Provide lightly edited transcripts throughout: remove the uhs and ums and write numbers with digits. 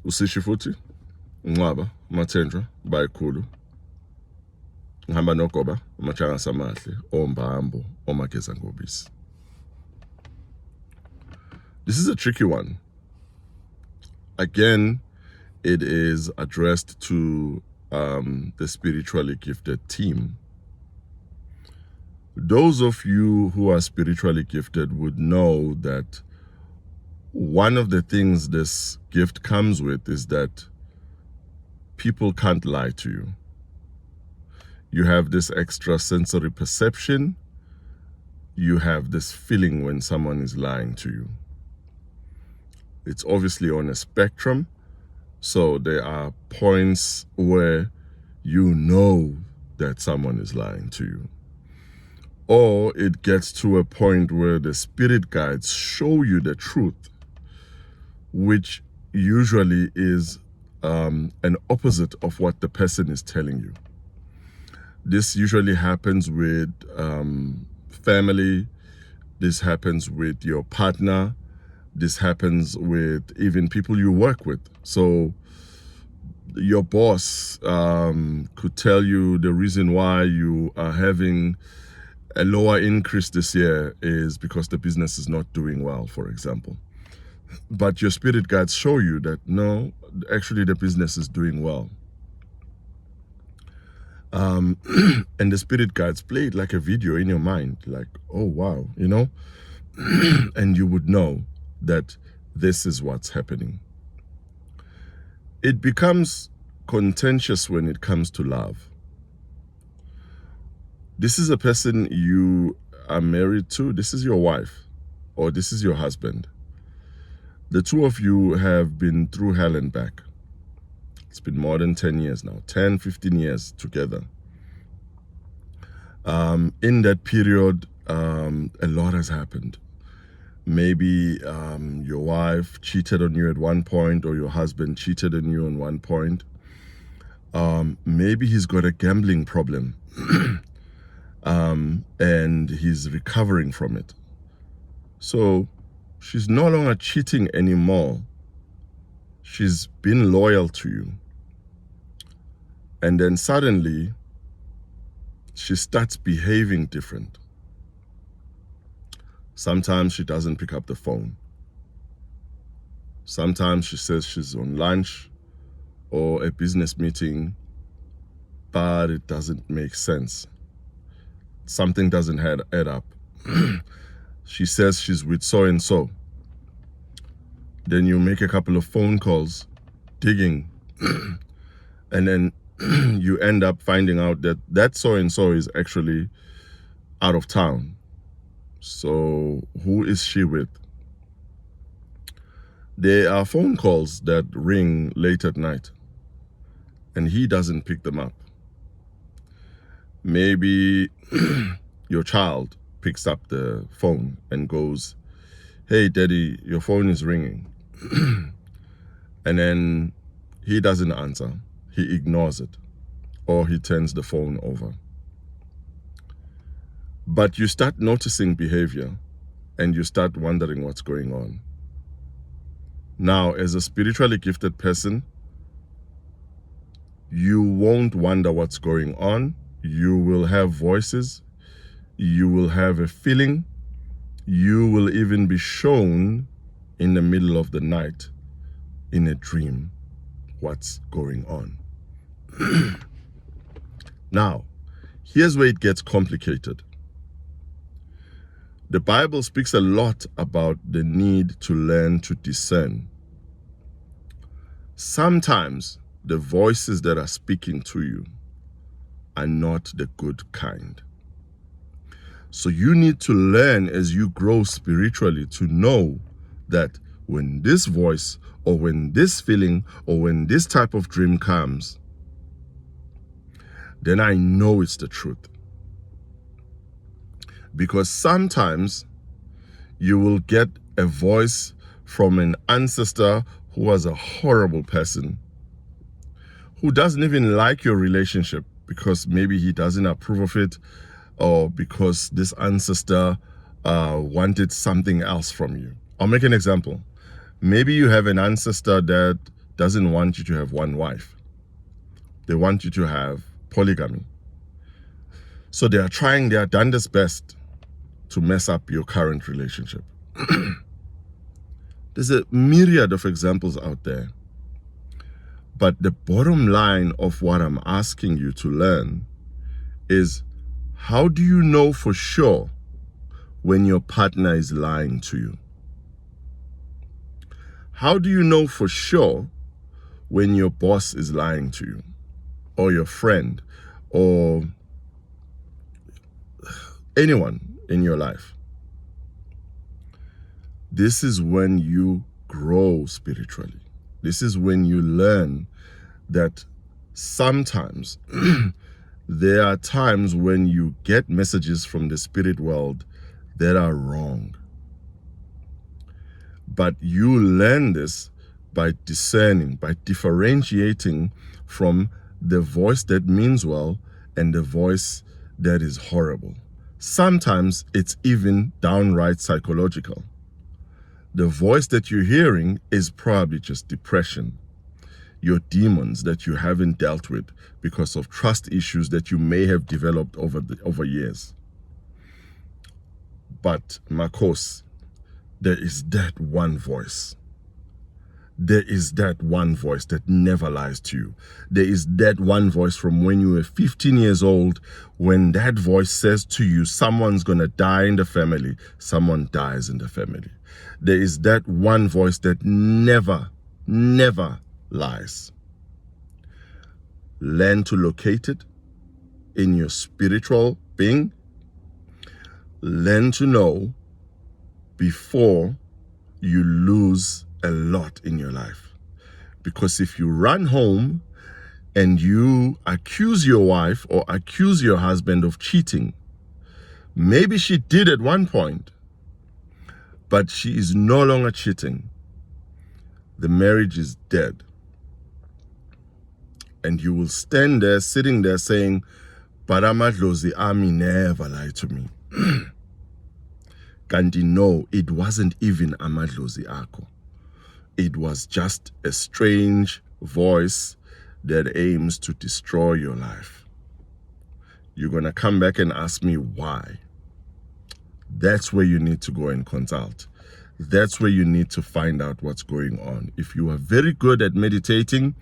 Usishi futhi, Ngwaba, Matendra, Baikulu, Ngihamba nogoba, Amachangasa amahle, Ombambo, Omageza ngobisi. This is a tricky one. Again, it is addressed to the spiritually gifted team. Those of you who are spiritually gifted would know that one of the things this gift comes with is that people can't lie to you. You have this extra sensory perception. You have this feeling when someone is lying to you. It's obviously on a spectrum. So there are points where you know that someone is lying to you. Or it gets to a point where the spirit guides show you the truth, which usually is an opposite of what the person is telling you. This usually happens with family. This happens with your partner. This happens with even people you work with. So your boss could tell you the reason why you are having a lower increase this year is because the business is not doing well, for example. But your spirit guides show you that no, actually the business is doing well. And the spirit guides play it like a video in your mind, like, oh wow, you know, and you would know that this is what's happening. It becomes contentious when it comes to love. This is a person you are married to, this is your wife, or this is your husband. The two of you have been through hell and back. It's been more than 10 years now, 10, 15 years together. In that period, a lot has happened. Maybe your wife cheated on you at one point, or your husband cheated on you at one point. Maybe he's got a gambling problem and he's recovering from it. So she's no longer cheating anymore. She's been loyal to you. And then suddenly, she starts behaving different. Sometimes she doesn't pick up the phone. Sometimes she says she's on lunch or a business meeting, but it doesn't make sense. Something doesn't add up. She says she's with so-and-so. Then you make a couple of phone calls, digging, and then you end up finding out that that so-and-so is actually out of town. So who is she with? There are phone calls that ring late at night and he doesn't pick them up. Maybe your child picks up the phone and goes, "Hey daddy, your phone is ringing." And then he doesn't answer. He ignores it, or he turns the phone over. But you start noticing behavior and you start wondering what's going on. Now, as a spiritually gifted person, you won't wonder what's going on. You will have voices. You will have a feeling. You will even be shown in the middle of the night in a dream what's going on. Now, here's where it gets complicated. The Bible speaks a lot about the need to learn to discern. Sometimes the voices that are speaking to you are not the good kind. So you need to learn as you grow spiritually to know that when this voice or when this feeling or when this type of dream comes, then I know it's the truth. Because sometimes you will get a voice from an ancestor who was a horrible person, who doesn't even like your relationship because maybe he doesn't approve of it, or because this ancestor wanted something else from you. I'll make an example. Maybe you have an ancestor that doesn't want you to have one wife. They want you to have polygamy. So they are trying their darndest best to mess up your current relationship. There's a myriad of examples out there. But the bottom line of what I'm asking you to learn is, how do you know for sure when your partner is lying to you? How do you know for sure when your boss is lying to you, or your friend, or anyone in your life? This is when you grow spiritually. This is when you learn that sometimes there are times when you get messages from the spirit world that are wrong. But you learn this by discerning, by differentiating from the voice that means well and the voice that is horrible. Sometimes it's even downright psychological. The voice that you're hearing is probably just depression, your demons that you haven't dealt with because of trust issues that you may have developed over years. But Makos, there is that one voice. There is that one voice that never lies to you. There is that one voice from when you were 15 years old, when that voice says to you, someone's gonna die in the family, someone dies in the family. There is that one voice that never lies. Learn to locate it in your spiritual being. Learn to know before you lose a lot in your life. Because if you run home and you accuse your wife or accuse your husband of cheating, maybe she did at one point, but she is no longer cheating. The marriage is dead. And you will stand there, sitting there saying, but Amadlozi Ami never lied to me. Kanti no, it wasn't even Amadlozi Ako. It was just a strange voice that aims to destroy your life. You're going to come back and ask me why. That's where you need to go and consult. That's where you need to find out what's going on. If you are very good at meditating,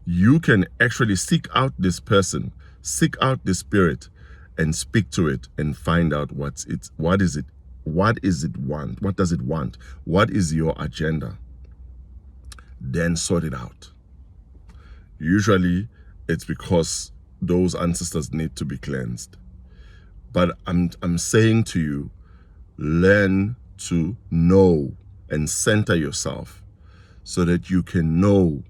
you can actually seek out this person, seek out the spirit, and speak to it and find out what does it want? What does it want? What is your agenda? Then sort it out. Usually it's because those ancestors need to be cleansed. But I'm saying to you, learn to know and center yourself so that you can know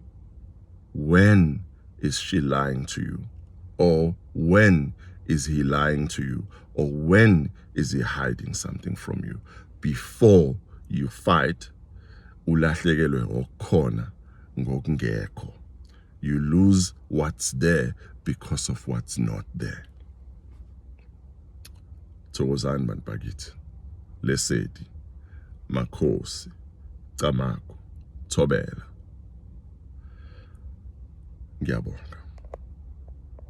when is she lying to you, or when is he lying to you, or when is he hiding something from you, before you fight ulahlekelwe okhona ngokungekho. You lose what's there because of what's not there. Thokozani bantu bakithi. Lesedi, Makhosi, Camako, Thobela. Ngiyabonga.